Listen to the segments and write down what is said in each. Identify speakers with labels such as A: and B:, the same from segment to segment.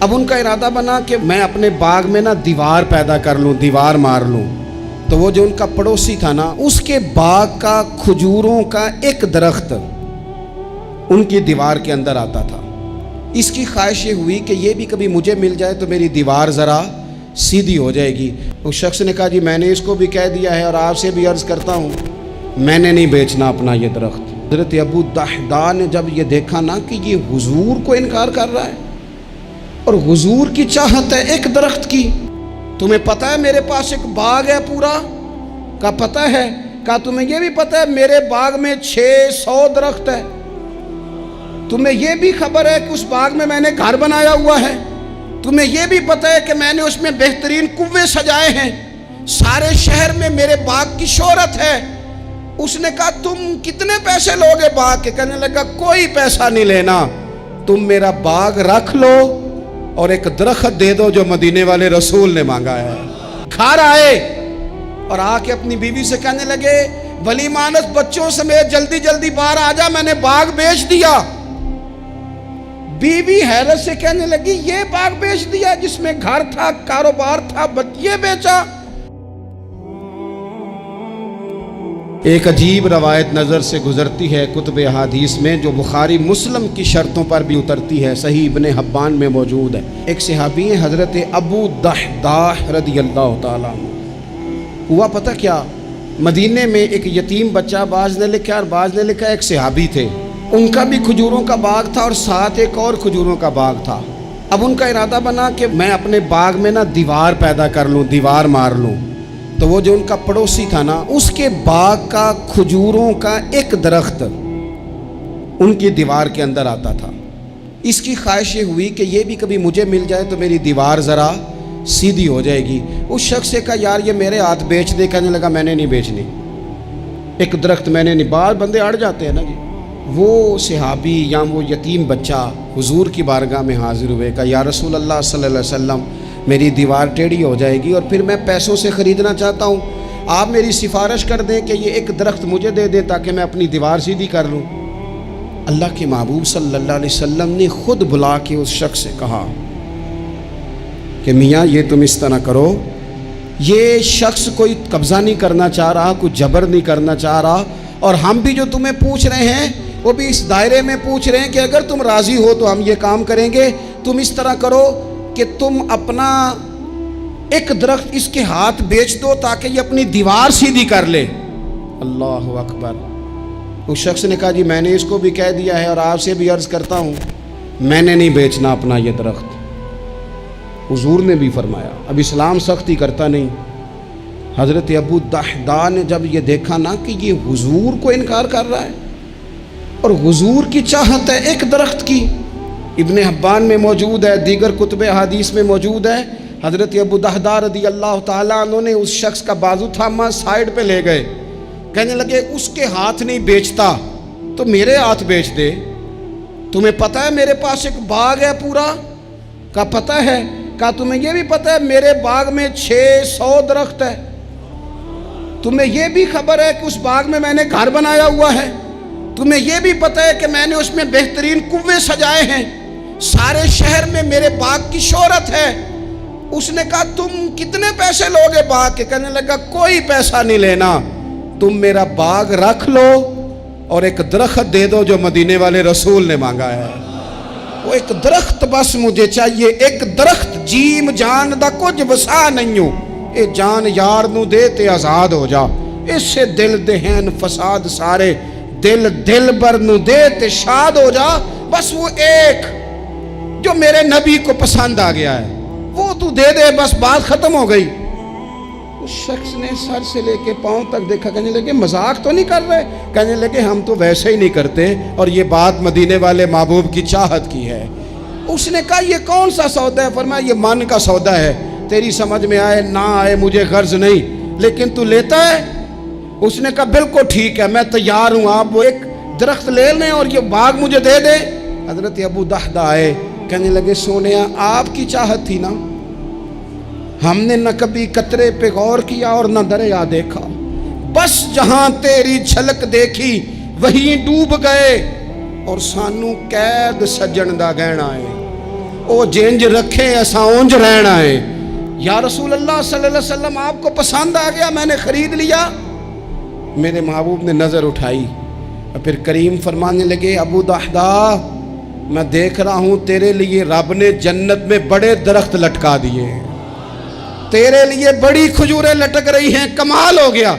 A: اب ان کا ارادہ بنا کہ میں اپنے باغ میں نا دیوار پیدا کر لوں، دیوار مار لوں۔ تو وہ جو ان کا پڑوسی تھا نا، اس کے باغ کا کھجوروں کا ایک درخت ان کی دیوار کے اندر آتا تھا۔ اس کی خواہش یہ ہوئی کہ یہ بھی کبھی مجھے مل جائے تو میری دیوار ذرا سیدھی ہو جائے گی۔ اس شخص نے کہا جی میں نے اس کو بھی کہہ دیا ہے اور آپ سے بھی عرض کرتا ہوں، میں نے نہیں بیچنا اپنا یہ درخت۔ حضرت ابو دحداء نے جب یہ دیکھا نا کہ یہ حضور کو انکار کر رہا ہے اور حضور کی چاہت ہے ایک درخت کی، تمہیں پتہ ہے میرے پاس ایک باغ ہے پورا؟ کا پتہ ہے؟ کہا تمہیں یہ بھی پتہ ہے میرے باغ میں 600 درخت ہے؟ تمہیں یہ بھی خبر ہے کہ اس باغ میں میں نے گھر بنایا ہوا ہے؟ تمہیں یہ بھی پتہ ہے کہ میں نے اس میں بہترین کنویں سجائے ہیں؟ سارے شہر میں میرے باغ کی شہرت ہے۔ اس نے کہا تم کتنے پیسے لوگے باغ کے؟ کہنے لگا کوئی پیسہ نہیں لینا، تم میرا باغ رکھ لو اور ایک درخت دے دو جو مدینے والے رسول نے مانگا ہے۔ گھر آئے اور آ کے اپنی بیوی سے کہنے لگے ولی مانس بچوں سمیت جلدی جلدی باہر آ جا، میں نے باغ بیچ دیا۔ بیوی حیرت سے کہنے لگی یہ باغ بیچ دیا جس میں گھر تھا، کاروبار تھا، یہ بیچا؟ ایک عجیب روایت نظر سے گزرتی ہے کتب احادیث میں، جو بخاری مسلم کی شرطوں پر بھی اترتی ہے، صحیح ابن حبان میں موجود ہے۔ ایک صحابی ہیں حضرت ابو دحداء رضی اللہ تعالیٰ عنہ۔ ہوا پتہ کیا، مدینے میں ایک یتیم بچہ، بعض نے لکھا اور بعض نے لکھا ایک صحابی تھے، ان کا بھی کھجوروں کا باغ تھا اور ساتھ ایک اور کھجوروں کا باغ تھا۔ اب ان کا ارادہ بنا کہ میں اپنے باغ میں نا دیوار پیدا کر لوں، دیوار مار لوں۔ تو وہ جو ان کا پڑوسی تھا نا، اس کے باغ کا کھجوروں کا ایک درخت ان کی دیوار کے اندر آتا تھا۔ اس کی خواہش یہ ہوئی کہ یہ بھی کبھی مجھے مل جائے تو میری دیوار ذرا سیدھی ہو جائے گی۔ اس شخص سے کہا یار یہ میرے ہاتھ بیچ دے۔ کہنے لگا میں نے نہیں بیچنی، ایک درخت میں نے نہیں۔ بعض بندے اڑ جاتے ہیں نا جی۔ وہ صحابی یا وہ یتیم بچہ حضور کی بارگاہ میں حاضر ہوئے، کہا یا رسول اللہ صلی اللہ علیہ وسلم میری دیوار ٹیڑھی ہو جائے گی اور پھر میں پیسوں سے خریدنا چاہتا ہوں، آپ میری سفارش کر دیں کہ یہ ایک درخت مجھے دے دیں تاکہ میں اپنی دیوار سیدھی کر لوں۔ اللہ کے محبوب صلی اللہ علیہ وسلم نے خود بلا کے اس شخص سے کہا کہ میاں یہ تم اس طرح کرو، یہ شخص کوئی قبضہ نہیں کرنا چاہ رہا، کوئی جبر نہیں کرنا چاہ رہا، اور ہم بھی جو تمہیں پوچھ رہے ہیں وہ بھی اس دائرے میں پوچھ رہے ہیں کہ اگر تم راضی ہو تو ہم یہ کام کریں گے۔ تم اس طرح کرو کہ تم اپنا ایک درخت اس کے ہاتھ بیچ دو تاکہ یہ اپنی دیوار سیدھی کر لے۔ اللہ اکبر۔ اس شخص نے کہا جی میں نے اس کو بھی کہہ دیا ہے اور آپ سے بھی عرض کرتا ہوں، میں نے نہیں بیچنا اپنا یہ درخت۔ حضور نے بھی فرمایا، اب اسلام سختی کرتا نہیں۔ حضرت ابو دحداء نے جب یہ دیکھا نا کہ یہ حضور کو انکار کر رہا ہے اور حضور کی چاہت ہے ایک درخت کی، ابن حبان میں موجود ہے، دیگر کتب احادیث میں موجود ہے، حضرت ابو دحداء رضی اللہ تعالیٰ عنہ نے اس شخص کا بازو تھاما، سائیڈ پہ لے گئے، کہنے لگے اس کے ہاتھ نہیں بیچتا تو میرے ہاتھ بیچ دے، تمہیں پتہ ہے میرے پاس ایک باغ ہے پورا؟ کا پتہ ہے؟ کہا تمہیں یہ بھی پتہ ہے میرے باغ میں 600 درخت ہے؟ تمہیں یہ بھی خبر ہے کہ اس باغ میں میں نے گھر بنایا ہوا ہے؟ تمہیں یہ بھی پتہ ہے کہ میں نے اس میں بہترین کنویں سجائے ہیں؟ سارے شہر میں میرے باغ کی شہرت ہے۔ اس نے کہا تم کتنے پیسے لوگے باغ کے؟ کہنے لگا کوئی پیسہ نہیں لینا، تم میرا باغ رکھ لو اور ایک درخت دے دو جو مدینے والے رسول نے مانگا ہے۔ وہ ایک درخت بس مجھے چاہیے، ایک درخت، جیم جان دا کچھ وسا نہیں ہو، اے جان یار نو دے تے آزاد ہو جا، اس سے دل دہن فساد سارے، دل بر نو دے تے شاد ہو جا، بس وہ ایک جو میرے نبی کو پسند آ گیا ہے وہ تو دے دے، بس بات ختم ہو گئی۔ اس شخص نے سر سے لے کے پاؤں تک دیکھا، کہنے لگے مذاق تو نہیں کر رہے؟ کہنے لگے ہم تو ویسے ہی نہیں کرتے، اور یہ بات مدینے والے محبوب کی چاہت کی ہے۔ اس نے کہا یہ کون سا سودا ہے؟ فرمایا یہ من کا سودا ہے، تیری سمجھ میں آئے نہ آئے مجھے غرض نہیں، لیکن تو لیتا ہے؟ اس نے کہا بالکل ٹھیک ہے، میں تیار ہوں، آپ وہ ایک درخت لے لیں اور یہ باغ مجھے دے دیں۔ حضرت ابو دحداء آئے، کہنے لگے سونیا آپ کی چاہت تھی نا، ہم نے نہ کبھی قطرے پہ غور کیا اور نہ دریا دیکھا، بس جہاں تیری جھلک دیکھی وہیں ڈوب گئے، اور سانو قید سجن دا گہنا ہے۔ او جینج رکھے ایسا اونج رہنا ہے۔ یا رسول اللہ صلی اللہ علیہ وسلم آپ کو پسند آ گیا، میں نے خرید لیا۔ میرے محبوب نے نظر اٹھائی اور پھر کریم فرمانے لگے ابو دحدہ میں دیکھ رہا ہوں تیرے لیے رب نے جنت میں بڑے درخت لٹکا دیے ہیں، تیرے لیے بڑی کھجوریں لٹک رہی ہیں، کمال ہو گیا۔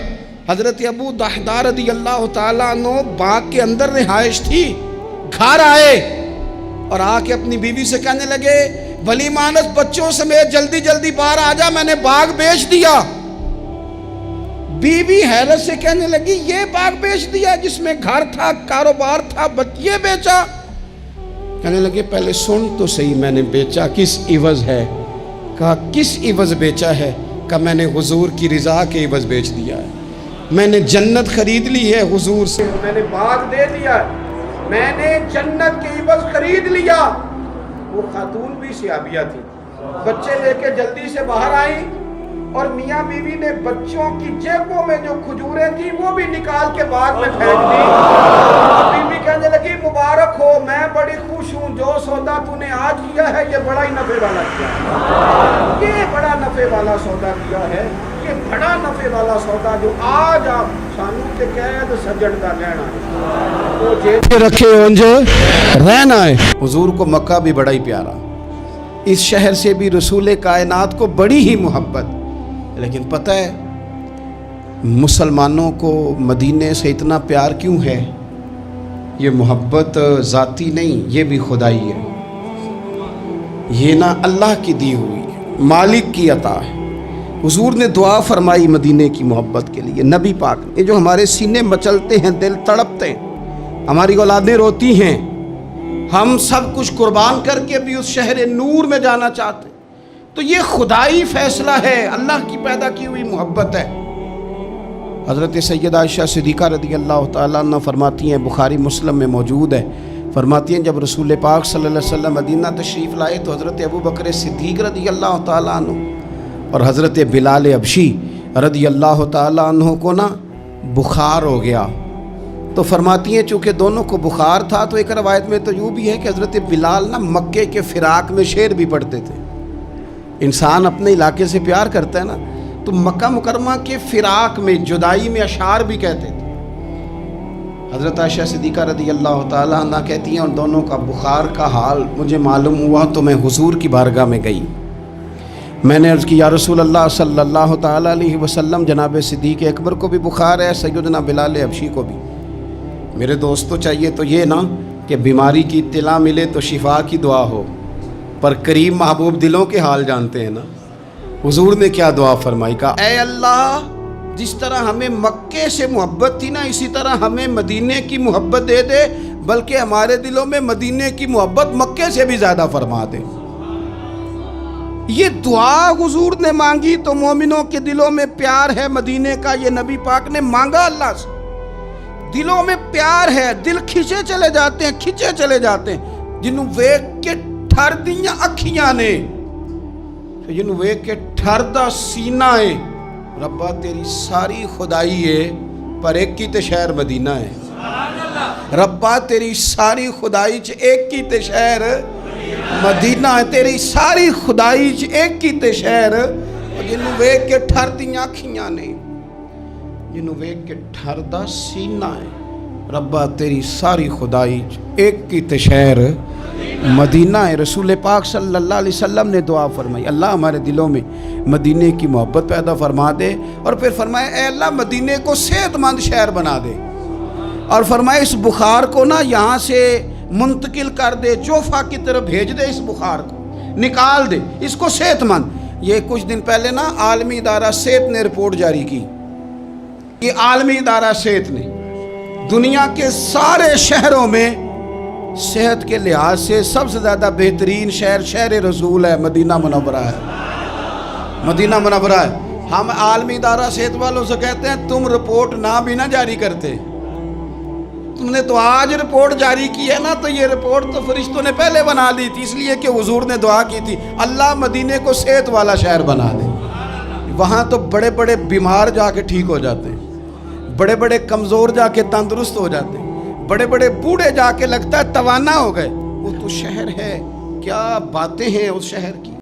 A: حضرت ابو دحدہ رضی اللہ تعالیٰ عنہ باغ کے اندر رہائش تھی، گھر آئے اور آ کے اپنی بیوی سے کہنے لگے بھلی مانس بچوں سمیت جلدی جلدی باہر آ جا، میں نے باغ بیچ دیا۔ بیوی حیرت سے کہنے لگی یہ باغ بیچ دیا جس میں گھر تھا، کاروبار تھا، یہ بیچا؟ کہنے لگے پہلے سن تو صحیح، میں نے بیچا کس عوض ہے؟ کہا کس عوض بیچا ہے؟ کہا میں نے حضور کی رضا کے عوض بیچ دیا ہے، میں نے جنت خرید لی ہے حضور سے، میں نے باغ دے دیا ہے، میں نے جنت کے عوض خرید لیا۔ وہ خاتون بھی صحابیہ تھی، بچے لے کے جلدی سے باہر آئیں اور میاں بیوی نے بچوں کی جیبوں میں جو کھجوریں تھیں وہ بھی نکال کے باغ میں پھینک دی۔ بیوی کہنے لگی مبارک ہو، میں بڑی خوش ہوں، جو سودا تو نے آج کیا ہے یہ بڑا ہی نفع والا کیا ہے، یہ بڑا نفع والا سودا کیا ہے، یہ بڑا نفع والا سودا جو آج آپ سانو کے قید سجن کا لینا ہے، وہ جیب رکھے اونج رہنا ہے۔ حضور کو مکہ بھی بڑا ہی پیارا، اس شہر سے بھی رسول کائنات کو بڑی ہی محبت، لیکن پتہ ہے مسلمانوں کو مدینے سے اتنا پیار کیوں ہے؟ یہ محبت ذاتی نہیں، یہ بھی خدائی ہے، یہ نہ اللہ کی دی ہوئی ہے، مالک کی عطا ہے۔ حضور نے دعا فرمائی مدینے کی محبت کے لیے، نبی پاک نے، جو ہمارے سینے مچلتے ہیں، دل تڑپتے ہیں، ہماری اولادیں روتی ہیں، ہم سب کچھ قربان کر کے بھی اس شہر نور میں جانا چاہتے ہیں، تو یہ خدائی فیصلہ ہے، اللہ کی پیدا کی ہوئی محبت ہے۔ حضرت سیدہ عائشہ صدیقہ رضی اللہ تعالیٰ عنہ فرماتی ہیں، بخاری مسلم میں موجود ہے، فرماتی ہیں جب رسول پاک صلی اللہ علیہ وسلم مدینہ تشریف لائے تو حضرت ابو بکر صدیق رضی اللہ تعالیٰ عنہ اور حضرت بلال حبشی رضی اللہ تعالیٰ عنہ کو نا بخار ہو گیا، تو فرماتی ہیں چونکہ دونوں کو بخار تھا تو ایک روایت میں تو یوں بھی ہے کہ حضرت بلال نا مکے کے فراق میں شعر بھی پڑھتے تھے۔ انسان اپنے علاقے سے پیار کرتا ہے نا، تو مکہ مکرمہ کے فراق میں، جدائی میں اشعار بھی کہتے تھے۔ حضرت عائشہ صدیقہ رضی اللہ تعالیٰ عنہ کہتی ہیں اور دونوں کا بخار کا حال مجھے معلوم ہوا تو میں حضور کی بارگاہ میں گئی، میں نے عرض کی یا رسول اللہ صلی اللہ تعالیٰ علیہ وسلم جناب صدیق اکبر کو بھی بخار ہے، سیدنا بلال حبشی کو بھی، میرے دوستو چاہیے تو یہ نا کہ بیماری کی اطلاع ملے تو شفا کی دعا ہو، پر کریم محبوب دلوں کے حال جانتے ہیں نا۔ حضور نے کیا دعا فرمائی، کہا اے اللہ جس طرح ہمیں مکے سے محبت تھی نا، اسی طرح ہمیں مدینے کی محبت دے دے، بلکہ ہمارے دلوں میں مدینے کی محبت مکے سے بھی زیادہ فرما دے۔ یہ دعا حضور نے مانگی تو مومنوں کے دلوں میں پیار ہے مدینے کا، یہ نبی پاک نے مانگا اللہ سے، دلوں میں پیار ہے، دل کھچے چلے جاتے ہیں جنہوں ویک کے ٹھر دیاں اکھیاں نے، جنہوں ویک کے ٹھر دا سینہ ہے، ربا تیری ساری خدائی ہے پر ایک کی تے شہر مدینہ ہے، ربا تیری ساری خدائی چ ایک کی تے شہر مدینہ ہے، تیری ساری خدائی چ ایک کی تے شہر، جنہوں ویک کے ٹھر دیاں اکھیاں نے، جنہوں ویک کے ٹھر دا سینہ ہے، ربا تیری ساری خدائی ایک کی تے شہر مدینہ ہے۔ رسول پاک صلی اللہ علیہ وسلم نے دعا فرمائی اللہ ہمارے دلوں میں مدینے کی محبت پیدا فرما دے، اور پھر فرمائے اے اللہ مدینے کو صحت مند شہر بنا دے، اور فرمائے اس بخار کو نا یہاں سے منتقل کر دے، جوفا کی طرف بھیج دے، اس بخار کو نکال دے، اس کو صحت مند۔ یہ کچھ دن پہلے نا عالمی ادارہ صحت نے رپورٹ جاری کی، یہ عالمی ادارہ صحت نے دنیا کے سارے شہروں میں صحت کے لحاظ سے سب سے زیادہ بہترین شہر رسول ہے، مدینہ منورہ ہے، مدینہ منورہ ہے۔ ہم عالمی ادارہ صحت والوں سے کہتے ہیں تم رپورٹ نہ بھی نہ جاری کرتے، تم نے تو آج رپورٹ جاری کی ہے نا، تو یہ رپورٹ تو فرشتوں نے پہلے بنا لی تھی، اس لیے کہ حضور نے دعا کی تھی اللہ مدینے کو صحت والا شہر بنا دے۔ وہاں تو بڑے بڑے بیمار جا کے ٹھیک ہو جاتے ہیں، بڑے بڑے کمزور جا کے تندرست ہو جاتے ہیں، بڑے بڑے بوڑھے جا کے لگتا ہے توانا ہو گئے۔ وہ تو شہر ہے کہ کیا باتیں ہیں اس شہر کی.